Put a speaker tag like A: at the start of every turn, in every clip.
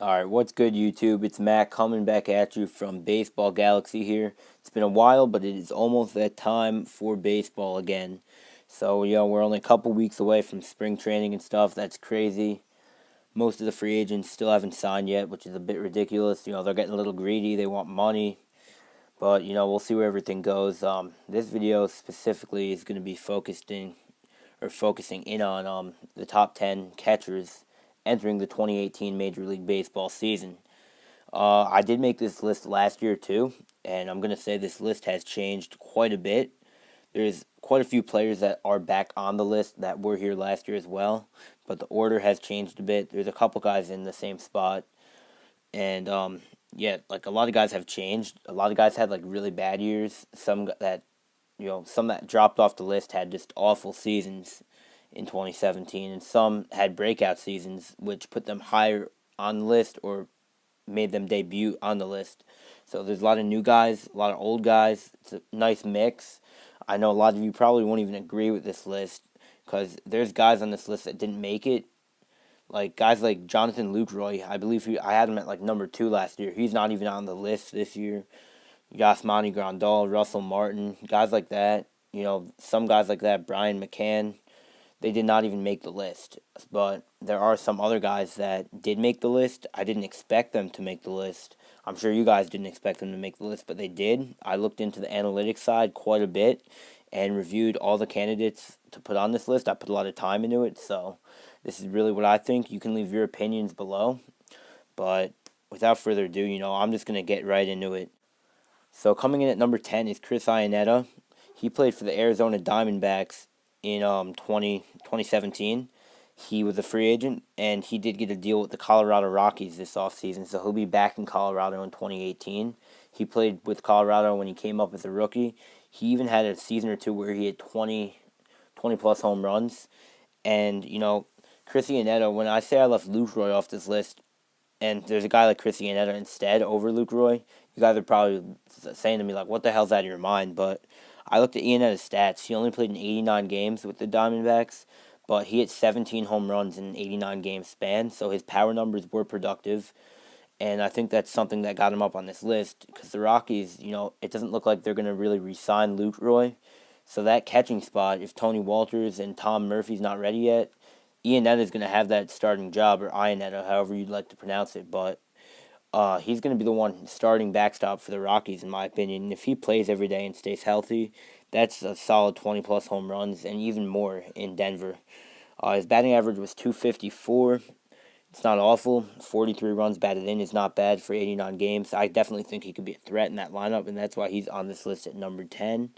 A: Alright, what's good, YouTube? It's Matt coming back at you from Baseball Galaxy here. It's been a while, but it is almost that time for baseball again. So, we're only a couple weeks away from spring training and stuff. That's crazy. Most of the free agents still haven't signed yet, which is a bit ridiculous. They're getting a little greedy. They want money. But, we'll see where everything goes. This video specifically is going to be focusing in on the top 10 catchers entering the 2018 Major League Baseball season. I did make this list last year too, and I'm going to say this list has changed quite a bit. There's quite a few players that are back on the list that were here last year as well, but the order has changed a bit. There's a couple guys in the same spot, and like a lot of guys have changed. A lot of guys had like really bad years. Some that dropped off the list had just awful seasons in 2017, and some had breakout seasons, which put them higher on the list or made them debut on the list. So there's a lot of new guys, a lot of old guys. It's a nice mix. I know a lot of you probably won't even agree with this list because there's guys on this list that didn't make it. Like guys like Jonathan Lucroy, I believe I had him at like number 2 last year. He's not even on the list this year. Yasmani Grandal, Russell Martin, guys like that. Some guys like that, Brian McCann, they did not even make the list. But there are some other guys that did make the list. I didn't expect them to make the list. I'm sure you guys didn't expect them to make the list, but they did. I looked into the analytics side quite a bit and reviewed all the candidates to put on this list. I put a lot of time into it, so this is really what I think. You can leave your opinions below. But without further ado, I'm just going to get right into it. So coming in at number 10 is Chris Iannetta. He played for the Arizona Diamondbacks in 2017. He was a free agent, and he did get a deal with the Colorado Rockies this offseason, so he'll be back in Colorado in 2018. He played with Colorado when he came up as a rookie. He even had a season or two where he had 20-plus home runs. And, Chris Iannetta, when I say I left Lucroy off this list, and there's a guy like Chris Iannetta instead over Lucroy, you guys are probably saying to me, like, what the hell's out of your mind? But I looked at Iannetta's stats. He only played in 89 games with the Diamondbacks, but he hit 17 home runs in an 89-game span, so his power numbers were productive. And I think that's something that got him up on this list, because the Rockies, it doesn't look like they're going to really re-sign Lucroy. So that catching spot, if Tony Walters and Tom Murphy's not ready yet, Iannetta is going to have that starting job, or Iannetta, however you'd like to pronounce it, but he's going to be the one starting backstop for the Rockies, in my opinion. And if he plays every day and stays healthy, that's a solid 20-plus home runs and even more in Denver. His batting average was .254. It's not awful. 43 runs batted in is not bad for 89 games. I definitely think he could be a threat in that lineup, and that's why he's on this list at number 10.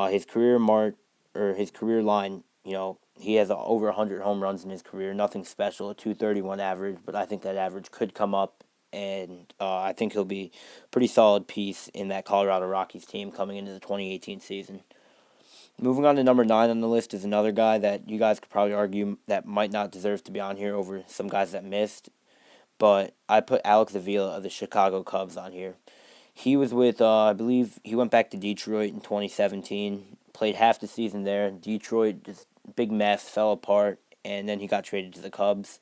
A: His career line, he has over 100 home runs in his career. Nothing special, a .231 average, but I think that average could come up, and I think he'll be a pretty solid piece in that Colorado Rockies team coming into the 2018 season. Moving on to number 9 on the list is another guy that you guys could probably argue that might not deserve to be on here over some guys that missed, but I put Alex Avila of the Chicago Cubs on here. He was with, I believe, he went back to Detroit in 2017, played half the season there. Detroit, just big mess, fell apart, and then he got traded to the Cubs.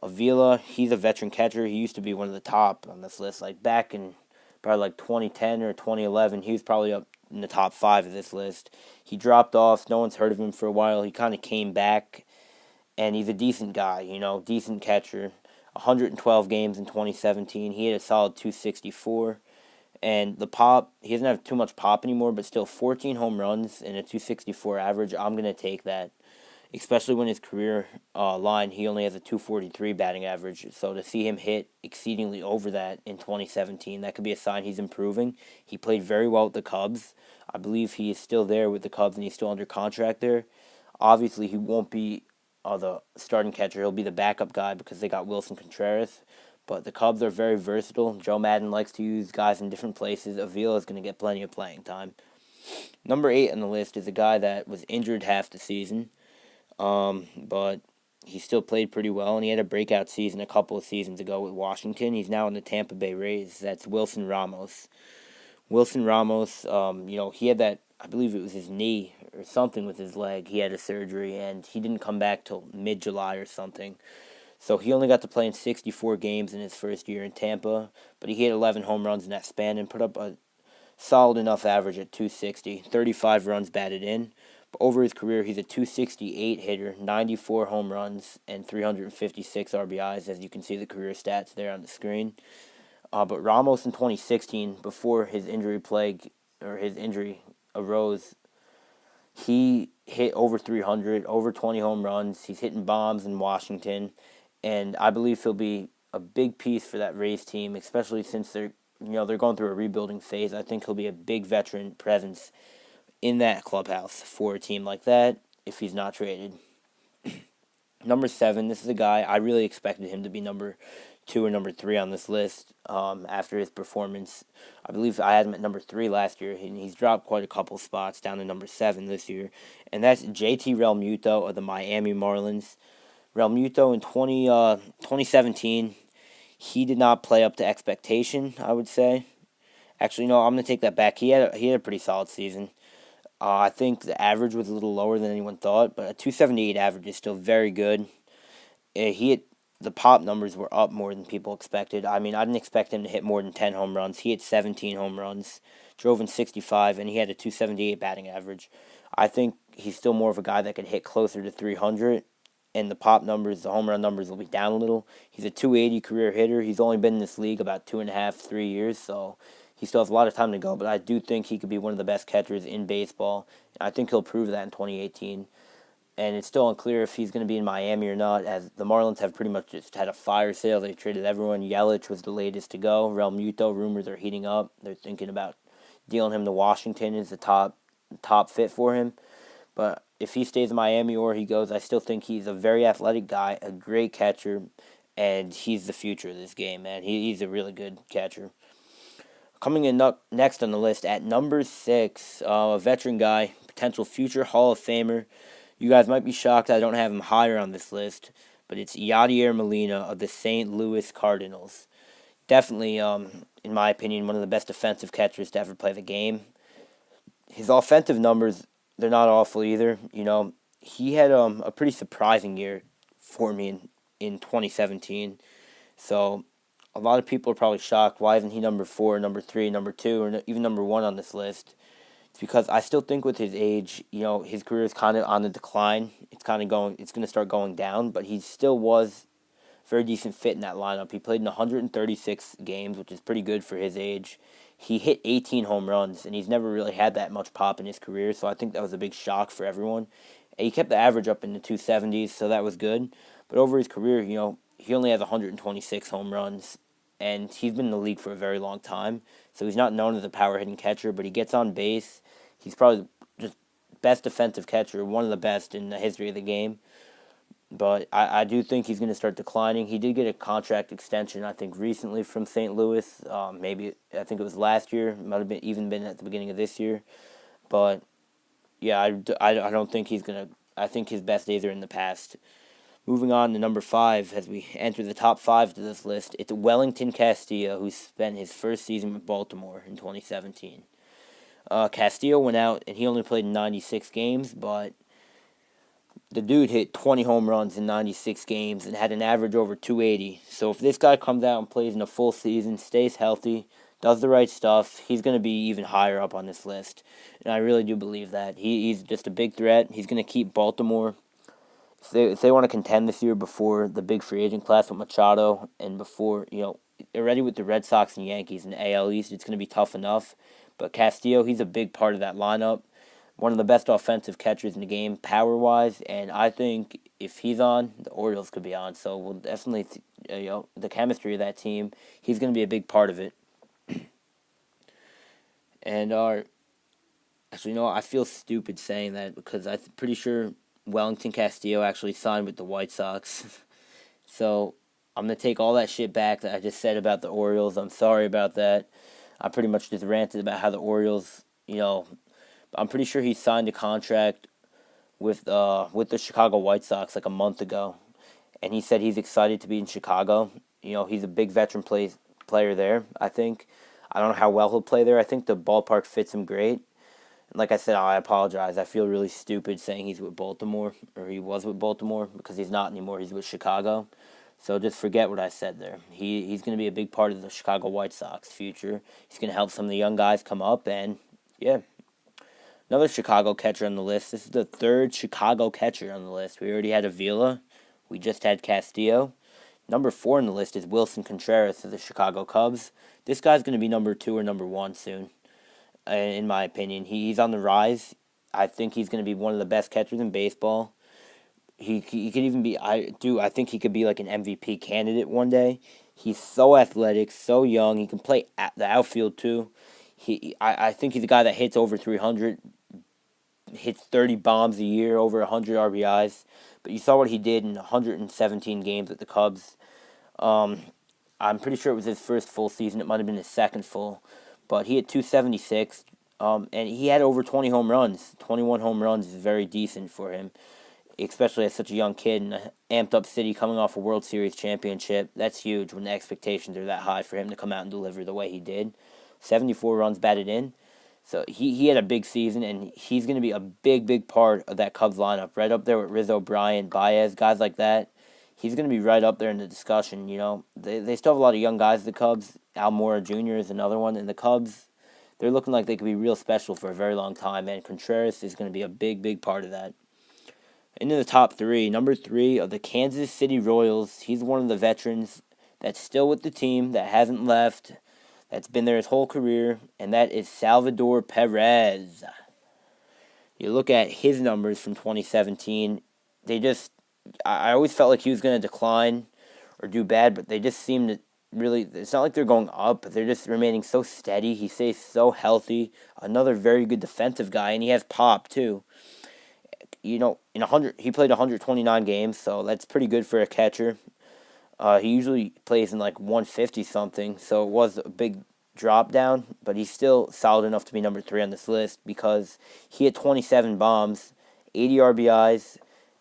A: Avila, he's a veteran catcher. He used to be one of the top on this list. Like back in probably like 2010 or 2011, he was probably up in the top 5 of this list. He dropped off. No one's heard of him for a while. He kind of came back, and he's a decent guy, decent catcher. 112 games in 2017. He had a solid .264. And the pop, he doesn't have too much pop anymore, but still 14 home runs and a .264 average. I'm going to take that, especially when his career line, he only has a .243 batting average. So to see him hit exceedingly over that in 2017, that could be a sign he's improving. He played very well with the Cubs. I believe he is still there with the Cubs, and he's still under contract there. Obviously, he won't be the starting catcher. He'll be the backup guy because they got Welington Contreras. But the Cubs are very versatile. Joe Madden likes to use guys in different places. Avila is going to get plenty of playing time. Number 8 on the list is a guy that was injured half the season. But he still played pretty well, and he had a breakout season a couple of seasons ago with Washington. He's now in the Tampa Bay Rays. That's Wilson Ramos. Wilson Ramos, he had that, I believe it was his knee or something with his leg. He had a surgery, and he didn't come back till mid-July or something. So he only got to play in 64 games in his first year in Tampa, but he hit 11 home runs in that span and put up a solid enough average at 260, 35 runs batted in. But over his career, he's a 268 hitter, 94 home runs, and 356 RBIs, as you can see the career stats there on the screen. But Ramos in 2016, before his injury arose, he hit over 300, over 20 home runs. He's hitting bombs in Washington, and I believe he'll be a big piece for that Rays team, especially since they're going through a rebuilding phase. I think he'll be a big veteran presence in that clubhouse for a team like that if he's not traded. Number 7, this is a guy I really expected him to be number 2 or number 3 on this list after his performance. I believe I had him at number 3 last year, and he's dropped quite a couple spots down to number 7 this year. And that's JT Realmuto of the Miami Marlins. Realmuto in 2017, he did not play up to expectation, I would say. Actually, no, I'm going to take that back. He had a pretty solid season. I think the average was a little lower than anyone thought, but a 278 average is still very good. The pop numbers were up more than people expected. I mean, I didn't expect him to hit more than 10 home runs. He hit 17 home runs, drove in 65, and he had a 278 batting average. I think he's still more of a guy that could hit closer to 300, and the pop numbers, the home run numbers will be down a little. He's a 280 career hitter. He's only been in this league about 2.5, 3 years, so he still has a lot of time to go, but I do think he could be one of the best catchers in baseball. I think he'll prove that in 2018. And it's still unclear if he's going to be in Miami or not, as the Marlins have pretty much just had a fire sale. They traded everyone. Yelich was the latest to go. Realmuto, rumors are heating up. They're thinking about dealing him to Washington as the top fit for him. But if he stays in Miami or he goes, I still think he's a very athletic guy, a great catcher, and he's the future of this game, man. He's a really good catcher. Coming in next on the list at number 6, a veteran guy, potential future Hall of Famer. You guys might be shocked I don't have him higher on this list, but it's Yadier Molina of the St. Louis Cardinals. Definitely, in my opinion, one of the best defensive catchers to ever play the game. His offensive numbers, they're not awful either. He had a pretty surprising year for me in 2017. So a lot of people are probably shocked. Why isn't he number 4, number 3, number 2, or even number 1 on this list? It's because I still think with his age, his career is kind of on the decline. It's going to start going down, but he still was a very decent fit in that lineup. He played in 136 games, which is pretty good for his age. He hit 18 home runs, and he's never really had that much pop in his career, so I think that was a big shock for everyone. And he kept the average up in the 270s, so that was good. But over his career, he only has 126 home runs, and he's been in the league for a very long time. So he's not known as a power-hitting catcher, but he gets on base. He's probably just best defensive catcher, one of the best in the history of the game. But I do think he's going to start declining. He did get a contract extension, I think, recently from St. Louis. I think it was last year. Might have even been at the beginning of this year. But, yeah, I don't think he's going to... I think his best days are in the past. Moving on to number 5, as we enter the top 5 to this list, it's Welington Castillo, who spent his first season with Baltimore in 2017. Castillo went out, and he only played in 96 games, but the dude hit 20 home runs in 96 games and had an average over 280. So if this guy comes out and plays in a full season, stays healthy, does the right stuff, he's going to be even higher up on this list. And I really do believe that. He's just a big threat. He's going to keep Baltimore... If they want to contend this year before the big free agent class with Machado and before, already with the Red Sox and Yankees and AL East, it's going to be tough enough. But Castillo, he's a big part of that lineup. One of the best offensive catchers in the game, power-wise. And I think if he's on, the Orioles could be on. So we'll definitely, the chemistry of that team, he's going to be a big part of it. And I feel stupid saying that because I'm pretty sure Welington Castillo actually signed with the White Sox. So I'm going to take all that shit back that I just said about the Orioles. I'm sorry about that. I pretty much just ranted about how the Orioles, I'm pretty sure he signed a contract with the Chicago White Sox like a month ago. And he said he's excited to be in Chicago. He's a big veteran player there, I think. I don't know how well he'll play there. I think the ballpark fits him great. Like I said, I apologize. I feel really stupid saying he's with Baltimore, or he was with Baltimore, because he's not anymore. He's with Chicago. So just forget what I said there. He's going to be a big part of the Chicago White Sox future. He's going to help some of the young guys come up, and yeah. Another Chicago catcher on the list. This is the third Chicago catcher on the list. We already had Avila. We just had Castillo. Number 4 on the list is Willson Contreras of the Chicago Cubs. This guy's going to be number 2 or number 1 soon, in my opinion. He's on the rise. I think he's going to be one of the best catchers in baseball. He could even be, I think he could be like an MVP candidate one day. He's so athletic, so young. He can play at the outfield too. I think he's a guy that hits over 300, hits 30 bombs a year, over 100 RBIs. But you saw what he did in 117 games with the Cubs. I'm pretty sure it was his first full season. It might have been his second full. But he hit 276, and he had over 20 home runs. 21 home runs is very decent for him, especially as such a young kid in an amped-up city coming off a World Series championship. That's huge when the expectations are that high for him to come out and deliver the way he did. 74 runs batted in. So he had a big season, and he's going to be a big, big part of that Cubs lineup, right up there with Rizzo, Bryant, Baez, guys like that. He's going to be right up there in the discussion. They still have a lot of young guys, the Cubs. Almora Jr. is another one, and the Cubs, they're looking like they could be real special for a very long time, and Contreras is going to be a big, big part of that. Into the top 3, number 3 of the Kansas City Royals. He's one of the veterans that's still with the team, that hasn't left, that's been there his whole career, and that is Salvador Perez. You look at his numbers from 2017, I always felt like he was going to decline or do bad, but they just seem to really, it's not like they're going up, but they're just remaining so steady. He stays so healthy. Another very good defensive guy, and he has pop too. He played 129 games, so that's pretty good for a catcher. He usually plays in like 150 something, so it was a big drop down, but he's still solid enough to be number 3 on this list because he had 27 bombs, 80 RBIs,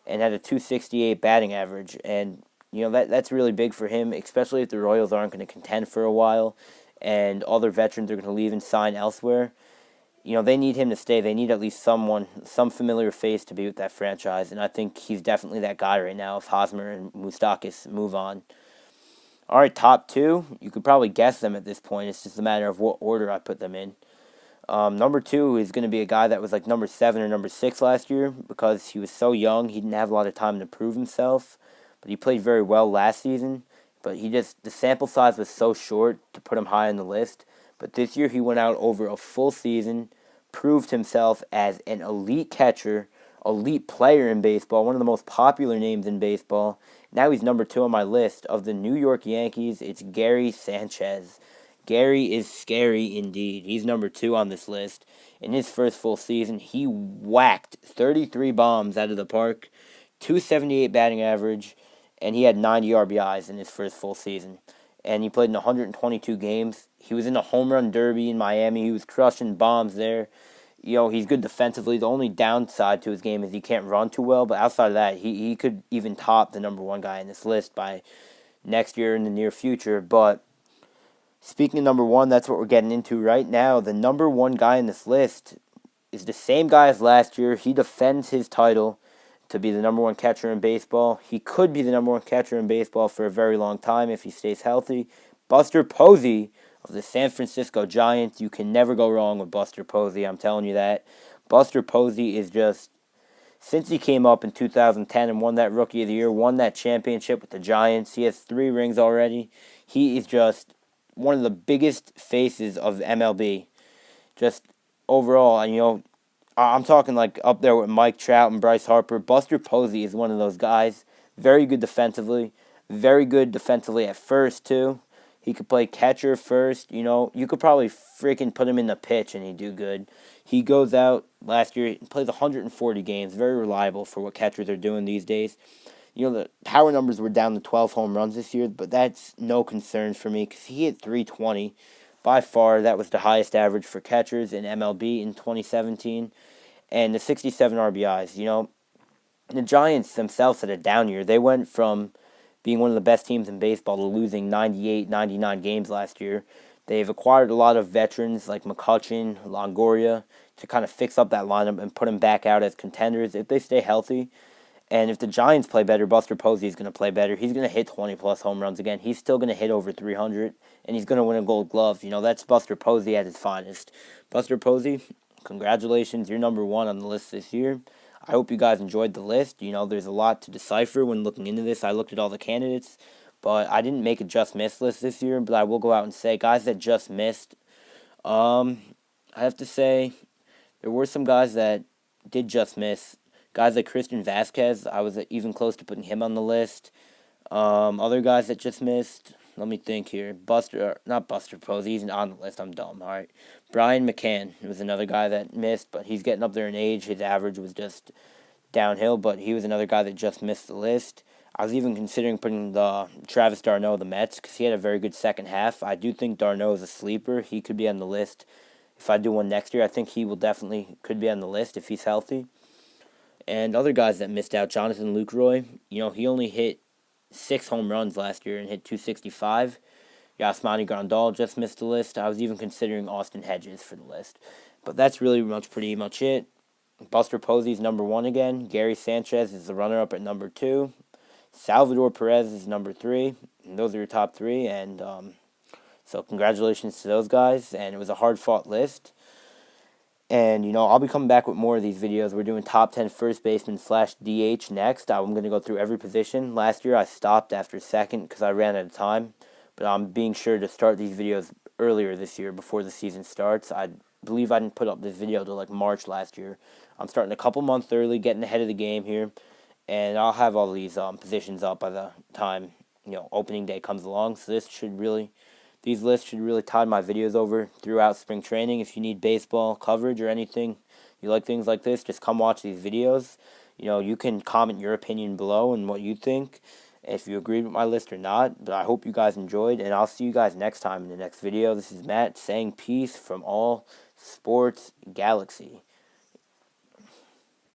A: and had a 268 batting average. And that's really big for him, especially if the Royals aren't going to contend for a while, and all their veterans are going to leave and sign elsewhere. They need him to stay. They need at least some familiar face to be with that franchise, and I think he's definitely that guy right now if Hosmer and Moustakas move on. All right, top 2, you could probably guess them at this point. It's just a matter of what order I put them in. Number 2 is going to be a guy that was like number 7 or number 6 last year because he was so young. He didn't have a lot of time to prove himself, but he played very well last season. But the sample size was so short to put him high on the list. But this year he went out over a full season, proved himself as an elite catcher, elite player in baseball, one of the most popular names in baseball. Now he's number 2 on my list of the New York Yankees. It's Gary Sanchez. Gary is scary indeed. He's number 2 on this list. In his first full season, he whacked 33 bombs out of the park, 278 batting average, and he had 90 RBIs in his first full season. And he played in 122 games. He was in a home run derby in Miami. He was crushing bombs there. He's good defensively. The only downside to his game is he can't run too well. But outside of that, he could even top the number 1 guy in this list by next year in the near future. But speaking of number 1, that's what we're getting into right now. The number 1 guy in this list is the same guy as last year. He defends his title to be the number 1 catcher in baseball. He could be the number 1 catcher in baseball for a very long time if he stays healthy. Buster Posey of the San Francisco Giants. You can never go wrong with Buster Posey, I'm telling you that. Buster Posey is just, since he came up in 2010 and won that Rookie of the Year, won that championship with the Giants, he has 3 rings already. He is just one of the biggest faces of MLB. Just overall, I'm talking like up there with Mike Trout and Bryce Harper. Buster Posey is one of those guys. Very good defensively at first too. He could play catcher first. You could probably freaking put him in the pitch and he'd do good. He goes out last year, plays 140 games. Very reliable for what catchers are doing these days. The power numbers were down to 12 home runs this year, but that's no concern for me because he hit 320. By far, that was the highest average for catchers in MLB in 2017. And the 67 RBIs. The Giants themselves had a down year. They went from being one of the best teams in baseball to losing 98, 99 games last year. They've acquired a lot of veterans like McCutchen, Longoria to kind of fix up that lineup and put them back out as contenders if they stay healthy. And if the Giants play better, Buster Posey is going to play better. He's going to hit 20-plus home runs again. He's still going to hit over 300, and he's going to win a Gold Glove. That's Buster Posey at his finest. Buster Posey, congratulations. You're number one on the list this year. I hope you guys enjoyed the list. There's a lot to decipher when looking into this. I looked at all the candidates, but I didn't make a just missed list this year. But I will go out and say, guys that just missed, I have to say there were some guys that did just miss. Guys like Christian Vasquez, I was even close to putting him on the list. Other guys that just missed, let me think here. Not Buster Posey, he's on the list. I'm dumb. All right. Brian McCann was another guy that missed, but he's getting up there in age. His average was just downhill, but he was another guy that just missed the list. I was even considering putting the Travis d'Arnaud of the Mets because he had a very good second half. I do think d'Arnaud is a sleeper. He could be on the list. If I do one next year, I think he could be on the list if he's healthy. And other guys that missed out, Jonathan Lucroy, he only hit 6 home runs last year and hit 265. Yasmani Grandal just missed the list. I was even considering Austin Hedges for the list. But that's pretty much it. Buster Posey's number 1 again. Gary Sanchez is the runner-up at number 2. Salvador Perez is number 3. And those are your top 3. And so congratulations to those guys. And it was a hard-fought list. And, I'll be coming back with more of these videos. We're doing top 10 first baseman / DH next. I'm going to go through every position. Last year I stopped after second because I ran out of time. But I'm being sure to start these videos earlier this year before the season starts. I believe I didn't put up this video till March last year. I'm starting a couple months early, getting ahead of the game here. And I'll have all these positions up by the time, opening day comes along. So these lists should really tide my videos over throughout spring training. If you need baseball coverage or anything, you like things like this, just come watch these videos. You can comment your opinion below and what you think, if you agreed with my list or not. But I hope you guys enjoyed, and I'll see you guys next time in the next video. This is Matt saying peace from all Sports Galaxy.